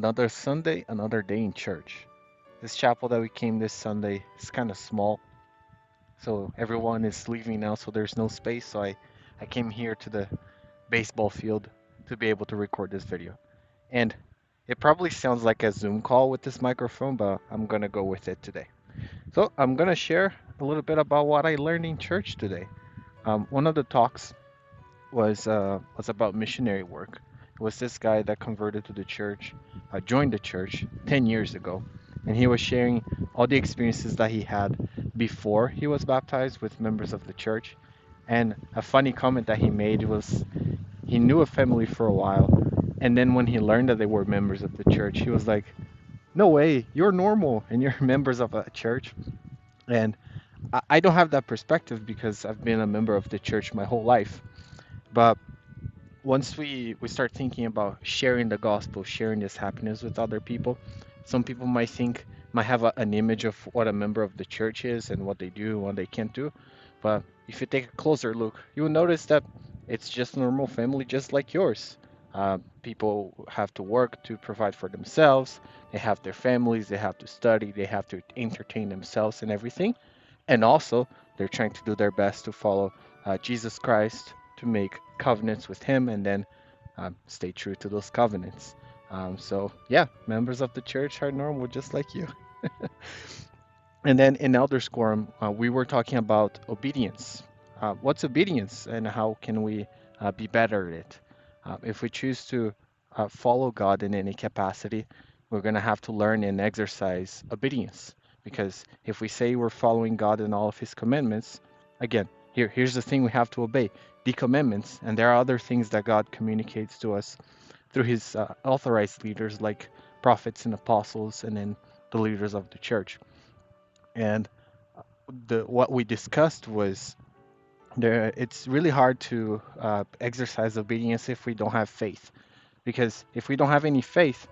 Another Sunday, another day in church. This chapel that we came this Sunday is kind of small, so everyone is leaving now, so there's no space. So I came here to the baseball field to be able to record this video. And it probably sounds like a Zoom call with this microphone, but I'm gonna go with it today. So I'm gonna share a little bit about what I learned in church today. One of the talks was about missionary work. It was this guy that converted to the church, joined the church 10 years ago, and he was sharing all the experiences that he had before he was baptized with members of the church. And a funny comment that he made was he knew a family for a while, and then when he learned that they were members of the church, he was like, "No way, you're normal and you're members of a church." And I don't have that perspective because I've been a member of the church my whole life. But once we start thinking about sharing the gospel, sharing this happiness with other people, some people might have an image of what a member of the church is and what they do and what they can't do. But if you take a closer look, you will notice that it's just a normal family, just like yours. People have to work to provide for themselves. They have their families. They have to study. They have to entertain themselves and everything. And also, they're trying to do their best to follow Jesus Christ, to make covenants with Him, and then stay true to those covenants. So, yeah, members of the church are normal, just like you. And then in Elder Quorum, we were talking about obedience. What's obedience, and how can we be better at it? If we choose to follow God in any capacity, we're going to have to learn and exercise obedience. Because if we say we're following God in all of His commandments, again, here's the thing we have to obey the commandments, and there are other things that God communicates to us through His authorized leaders like prophets and apostles, and then the leaders of the church. And the what we discussed was it's really hard to exercise obedience if we don't have faith. Because if we don't have any faith,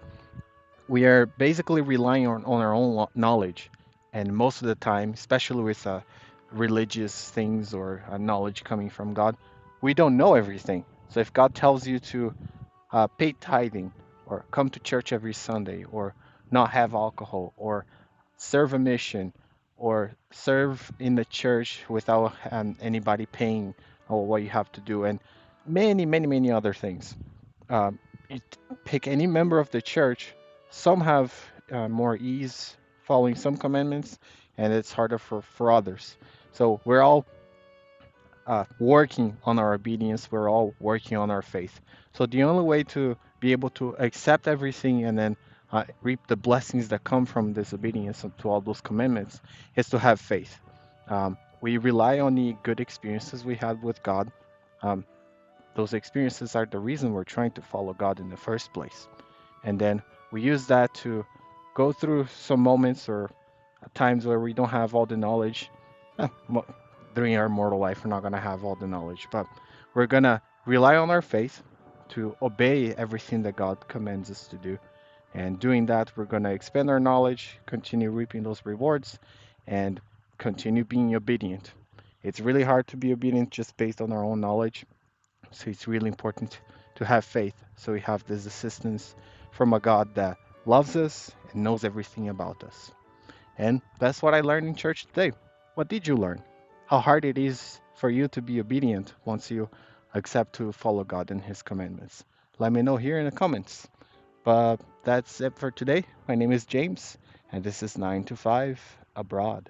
we are basically relying on our own knowledge. And most of the time, especially with religious things or knowledge coming from God, we don't know everything. So if God tells you to pay tithing, or come to church every Sunday, or not have alcohol, or serve a mission, or serve in the church without anybody paying, or what you have to do, and many, many, many other things. You pick any member of the church, some have more ease following some commandments, and it's harder for others. So we're all working on our obedience, we're all working on our faith. So the only way to be able to accept everything and then reap the blessings that come from this obedience to all those commandments is to have faith. We rely on the good experiences we had with God. Um, those experiences are the reason we're trying to follow God in the first place. And then we use that to go through some moments or times where we don't have all the knowledge. Eh, During our mortal life, we're not going to have all the knowledge, but we're going to rely on our faith to obey everything that God commands us to do. And doing that, we're going to expand our knowledge, continue reaping those rewards, and continue being obedient. It's really hard to be obedient just based on our own knowledge. So it's really important to have faith. So we have this assistance from a God that loves us and knows everything about us. And that's what I learned in church today. What did you learn? How hard it is for you to be obedient once you accept to follow God and His commandments? Let me know here in the comments. But that's it for today. My name is James, and this is 9 to 5 Abroad.